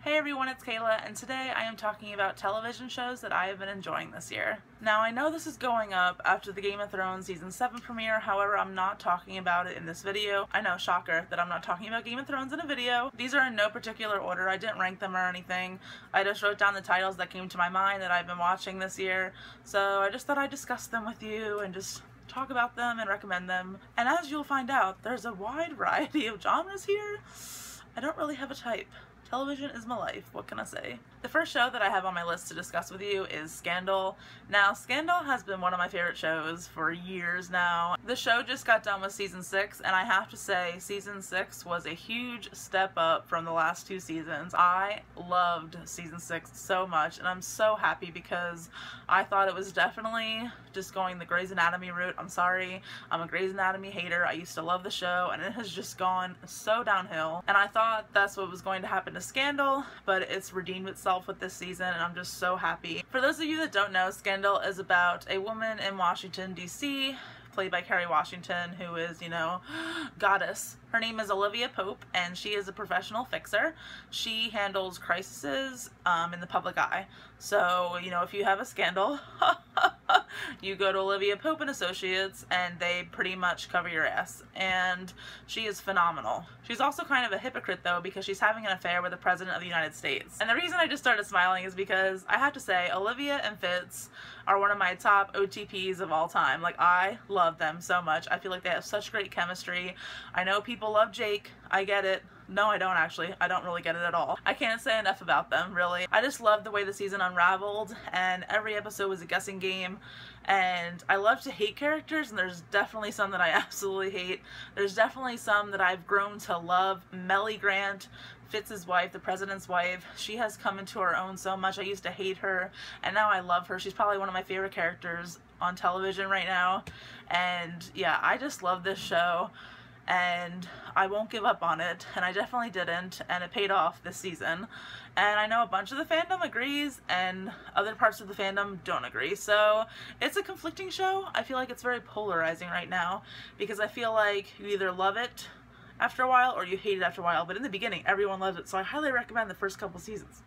Hey everyone, it's Kayla, and today I am talking about television shows that I have been enjoying this year. Now, I know this is going up after the Game of Thrones Season 7 premiere, however, I'm not talking about it in this video. I know, shocker, that I'm not talking about Game of Thrones in a video. These are in no particular order. I didn't rank them or anything. I just wrote down the titles that came to my mind that I've been watching this year, so I just thought I'd discuss them with you and just talk about them and recommend them. And as you'll find out, there's a wide variety of genres here. I don't really have a type. Television is my life, what can I say? The first show that I have on my list to discuss with you is Scandal. Now, Scandal has been one of my favorite shows for years now. The show just got done with Season 6, and I have to say, Season 6 was a huge step up from the last two seasons. I loved Season 6 so much, and I'm so happy because I thought it was definitely just going the Grey's Anatomy route. I'm sorry, I'm a Grey's Anatomy hater. I used to love the show, and it has just gone so downhill. And I thought that's what was going to happen to Scandal, but it's redeemed itself with this season, and I'm just so happy. For those of you that don't know, Scandal is about a woman in Washington, D.C., played by Kerry Washington, who is, you know, goddess. Her name is Olivia Pope, and she is a professional fixer. She handles crises in the public eye. So, you know, if you have a scandal, you go to Olivia Pope and Associates, and they pretty much cover your ass. And she is phenomenal. She's also kind of a hypocrite, though, because she's having an affair with the President of the United States. And the reason I just started smiling is because I have to say, Olivia and Fitz are one of my top OTPs of all time. Like, I love them so much. I feel like they have such great chemistry. I know people love Jake. I get it. No, I don't actually. I don't really get it at all. I can't say enough about them, really. I just love the way the season unraveled, and every episode was a guessing game. And I love to hate characters, and there's definitely some that I absolutely hate. There's definitely some that I've grown to love. Mellie Grant, Fitz's wife, the president's wife, she has come into her own so much. I used to hate her, and now I love her. She's probably one of my favorite characters on television right now. And yeah, I just love this show, and I won't give up on it, and I definitely didn't, and it paid off this season. And I know a bunch of the fandom agrees, and other parts of the fandom don't agree, so it's a conflicting show. I feel like it's very polarizing right now, because I feel like you either love it after a while or you hate it after a while, but in the beginning everyone loved it, so I highly recommend the first couple seasons.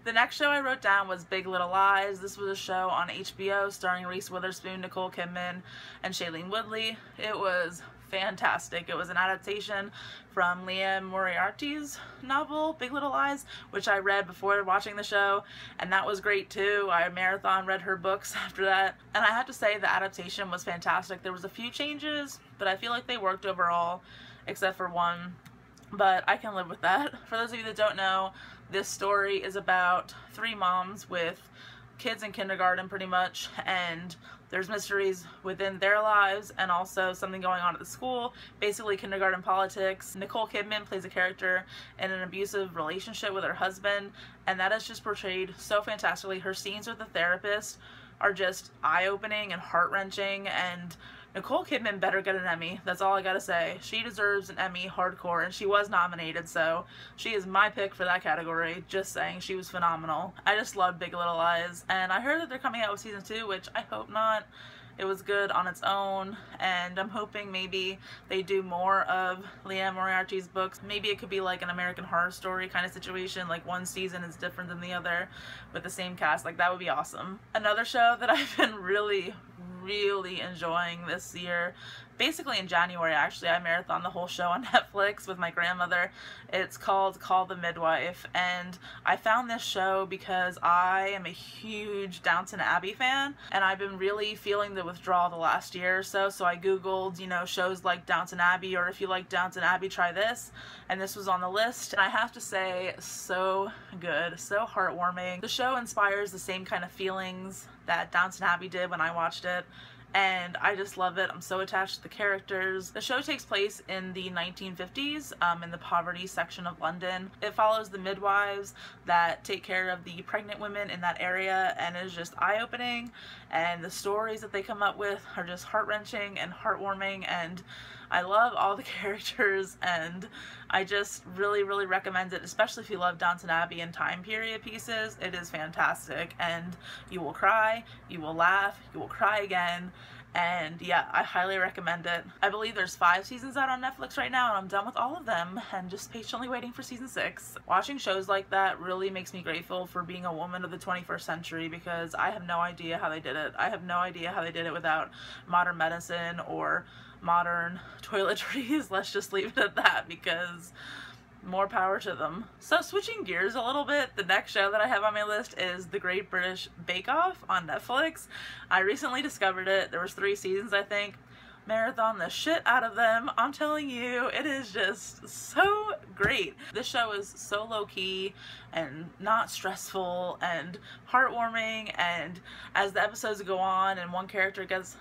The next show I wrote down was Big Little Lies. This was a show on HBO starring Reese Witherspoon, Nicole Kidman, and Shailene Woodley. It was fantastic. It was an adaptation from Liam Moriarty's novel, Big Little Lies, which I read before watching the show, and that was great too. I marathon read her books after that, and I have to say the adaptation was fantastic. There was a few changes, but I feel like they worked overall, except for one, but I can live with that. For those of you that don't know, this story is about three moms with kids in kindergarten pretty much, and there's mysteries within their lives and also something going on at the school, basically kindergarten politics. Nicole Kidman plays a character in an abusive relationship with her husband, and that is just portrayed so fantastically. Her scenes with the therapist are just eye-opening and heart-wrenching, and Nicole Kidman better get an Emmy. That's all I gotta say. She deserves an Emmy hardcore, and she was nominated, so she is my pick for that category. Just saying, she was phenomenal. I just love Big Little Lies, and I heard that they're coming out with season 2, which I hope not. It was good on its own, and I'm hoping maybe they do more of Liam Moriarty's books. Maybe it could be like an American Horror Story kind of situation, like one season is different than the other with the same cast. Like, that would be awesome. Another show that I've been really enjoying this year, basically in January actually, I marathoned the whole show on Netflix with my grandmother. It's called The Midwife, and I found this show because I am a huge Downton Abbey fan, and I've been really feeling the withdrawal the last year or so, so I googled, you know, shows like Downton Abbey, or if you like Downton Abbey, try this, and this was on the list, and I have to say, so good, so heartwarming. The show inspires the same kind of feelings that Downton Abbey did when I watched it, and I just love it. I'm so attached to the characters. The show takes place in the 1950s in the poverty section of London. It follows the midwives that take care of the pregnant women in that area, and it is just eye-opening, and the stories that they come up with are just heart-wrenching and heartwarming, and I love all the characters, and I just really recommend it, especially if you love Downton Abbey and time period pieces. It is fantastic, and you will cry, you will laugh, you will cry again, And yeah, I highly recommend it. I believe there's 5 seasons out on Netflix right now, and I'm done with all of them and just patiently waiting for season 6. Watching shows like that really makes me grateful for being a woman of the 21st century, because I have no idea how they did it. I have no idea how they did it without modern medicine or modern toiletries. Let's just leave it at that, because more power to them. So switching gears a little bit, the next show that I have on my list is The Great British Bake Off on Netflix. I recently discovered it. There was 3 seasons, I think. Marathon the shit out of them. I'm telling you, it is just so great. This show is so low-key and not stressful and heartwarming, and as the episodes go on and one character gets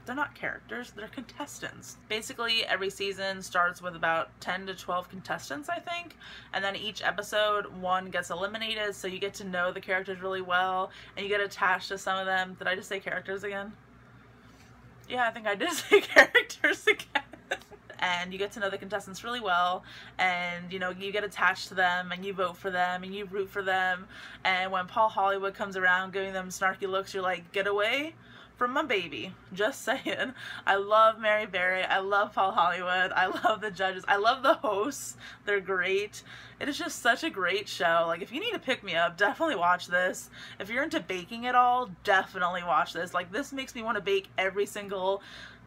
they're not characters, they're contestants. Basically, every season starts with about 10 to 12 contestants, I think, and then each episode, one gets eliminated, so you get to know the characters really well, and you get attached to some of them. Did I just say characters again? Yeah, I think I did say characters again. And you get to know the contestants really well, and you know, you get attached to them, and you vote for them, and you root for them, and when Paul Hollywood comes around giving them snarky looks, you're like, get away from my baby. Just saying. I love Mary Berry. I love Paul Hollywood. I love the judges. I love the hosts. They're great. It is just such a great show. Like, if you need to pick me up, definitely watch this. If you're into baking at all, definitely watch this. Like, this makes me want to bake every single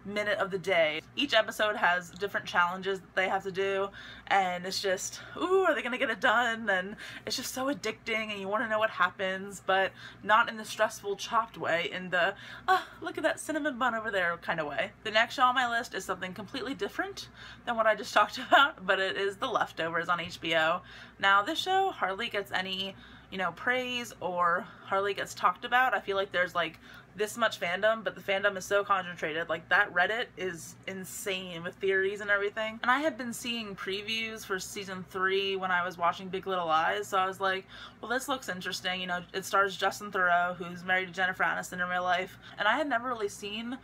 minute of the day. Each episode has different challenges that they have to do, and it's just, ooh, are they gonna get it done? And it's just so addicting, and you want to know what happens, but not in the stressful, chopped way, in the, oh, look at that cinnamon bun over there kind of way. The next show on my list is something completely different than what I just talked about, but it is The Leftovers on HBO. Now, this show hardly gets any, you know, praise or hardly gets talked about. I feel like there's like this much fandom, but the fandom is so concentrated. Like, that Reddit is insane with theories and everything. And I had been seeing previews for season 3 when I was watching Big Little Lies, so I was like, well, this looks interesting. You know, it stars Justin Theroux, who's married to Jennifer Aniston in real life, and I had never really seen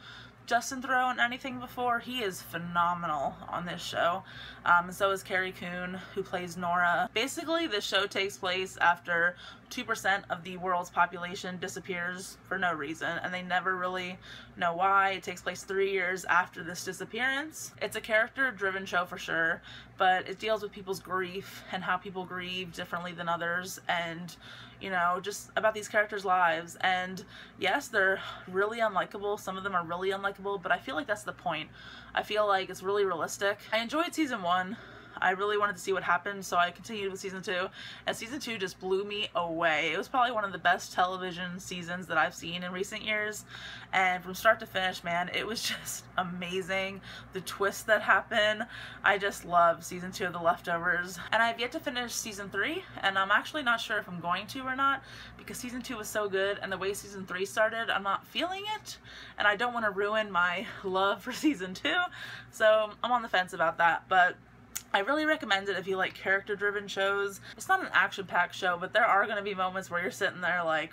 Justin Theroux in anything before. He is phenomenal on this show. And so is Carrie Coon, who plays Nora. Basically, this show takes place after 2% of the world's population disappears for no reason, and they never really know why. It takes place 3 years after this disappearance. It's a character-driven show for sure, but it deals with people's grief and how people grieve differently than others, and you know, just about these characters' lives. And yes, they're really unlikable. Some of them are really unlikable, but I feel like that's the point. I feel like it's really realistic. I enjoyed season 1. I really wanted to see what happened, so I continued with season 2, and season 2 just blew me away. It was probably one of the best television seasons that I've seen in recent years, and from start to finish, man, it was just amazing. The twists that happen, I just love season 2 of The Leftovers. And I've yet to finish season 3, and I'm actually not sure if I'm going to or not, because season 2 was so good, and the way season 3 started, I'm not feeling it, and I don't want to ruin my love for season 2, so I'm on the fence about that. But I really recommend it if you like character-driven shows. It's not an action-packed show, but there are going to be moments where you're sitting there like,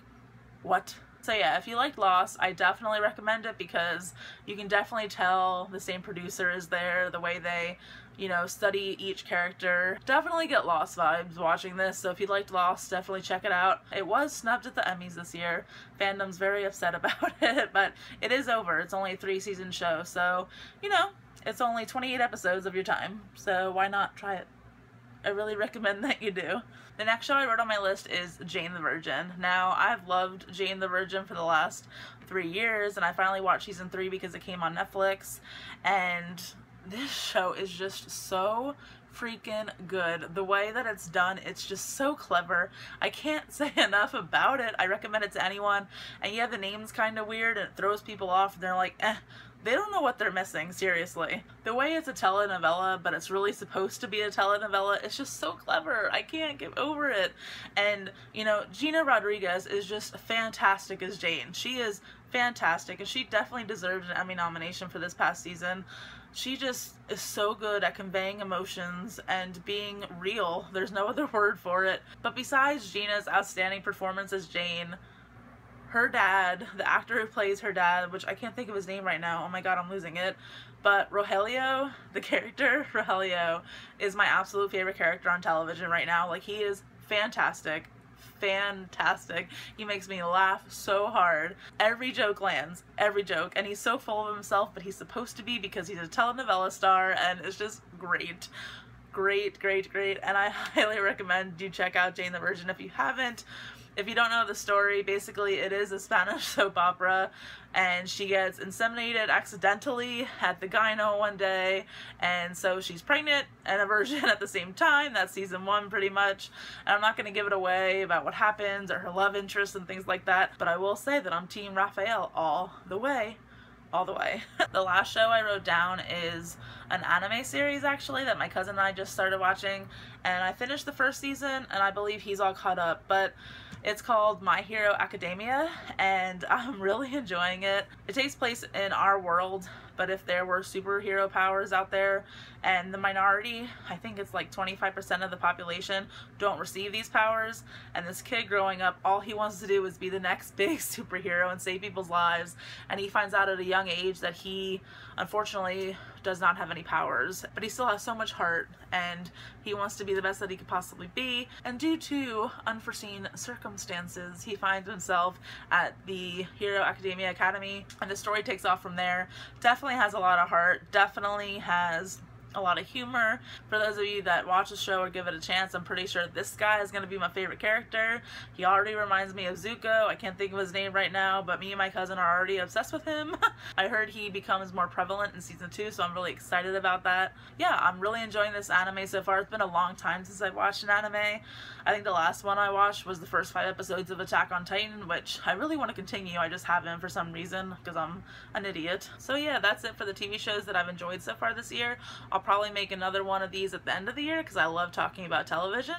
what? So yeah, if you liked Lost, I definitely recommend it, because you can definitely tell the same producer is there, the way they, you know, study each character. Definitely get Lost vibes watching this, so if you liked Lost, definitely check it out. It was snubbed at the Emmys this year. Fandom's very upset about it, but it is over. It's only a 3-season show, so, you know, it's only 28 episodes of your time, so why not try it? I really recommend that you do. The next show I wrote on my list is Jane the Virgin. Now, I've loved Jane the Virgin for the last 3 years, and I finally watched season 3 because it came on Netflix, and this show is just so freaking good. The way that it's done, it's just so clever. I can't say enough about it. I recommend it to anyone. And yeah, the name's kind of weird and it throws people off, and they're like, they don't know what they're missing, seriously. The way it's a telenovela, but it's really supposed to be a telenovela, it's just so clever. I can't get over it. And, you know, Gina Rodriguez is just fantastic as Jane. She is fantastic, and she definitely deserves an Emmy nomination for this past season. She just is so good at conveying emotions and being real. There's no other word for it. But besides Gina's outstanding performance as Jane, her dad, the actor who plays her dad, which I can't think of his name right now, oh my god, I'm losing it, but Rogelio, the character, Rogelio, is my absolute favorite character on television right now. Like, he is fantastic. fantastic. He makes me laugh so hard. Every joke lands, every joke, and he's so full of himself, but he's supposed to be because he's a telenovela star, and it's just great. Great, great, great, and I highly recommend you check out Jane the Virgin if you haven't. If you don't know the story, basically it is a Spanish soap opera, and she gets inseminated accidentally at the gyno one day, and so she's pregnant and a virgin at the same time. That's season 1 pretty much, and I'm not going to give it away about what happens or her love interest and things like that, but I will say that I'm Team Raphael all the way. All the way. The last show I wrote down is an anime series actually that my cousin and I just started watching, and I finished the first season and I believe he's all caught up, but it's called My Hero Academia and I'm really enjoying it. It takes place in our world, but if there were superhero powers out there, and the minority, I think it's like 25% of the population, don't receive these powers, and this kid growing up, all he wants to do is be the next big superhero and save people's lives, and he finds out at a young age that he unfortunately does not have any powers, but he still has so much heart, and he wants to be the best that he could possibly be, and due to unforeseen circumstances, he finds himself at the Hero Academia Academy, and the story takes off from there. Definitely has a lot of heart, definitely has a lot of humor. For those of you that watch the show or give it a chance, I'm pretty sure this guy is going to be my favorite character. He already reminds me of Zuko. I can't think of his name right now, but me and my cousin are already obsessed with him. I heard he becomes more prevalent in season 2, so I'm really excited about that. Yeah, I'm really enjoying this anime so far. It's been a long time since I've watched an anime. I think the last one I watched was the first 5 episodes of Attack on Titan, which I really want to continue. I just haven't for some reason because I'm an idiot. So yeah, that's it for the TV shows that I've enjoyed so far this year. I'll probably make another one of these at the end of the year because I love talking about television,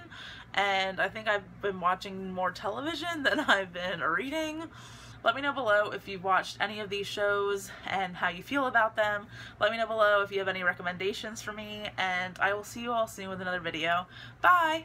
and I think I've been watching more television than I've been reading. Let me know below if you've watched any of these shows and how you feel about them. Let me know below if you have any recommendations for me, and I will see you all soon with another video. Bye!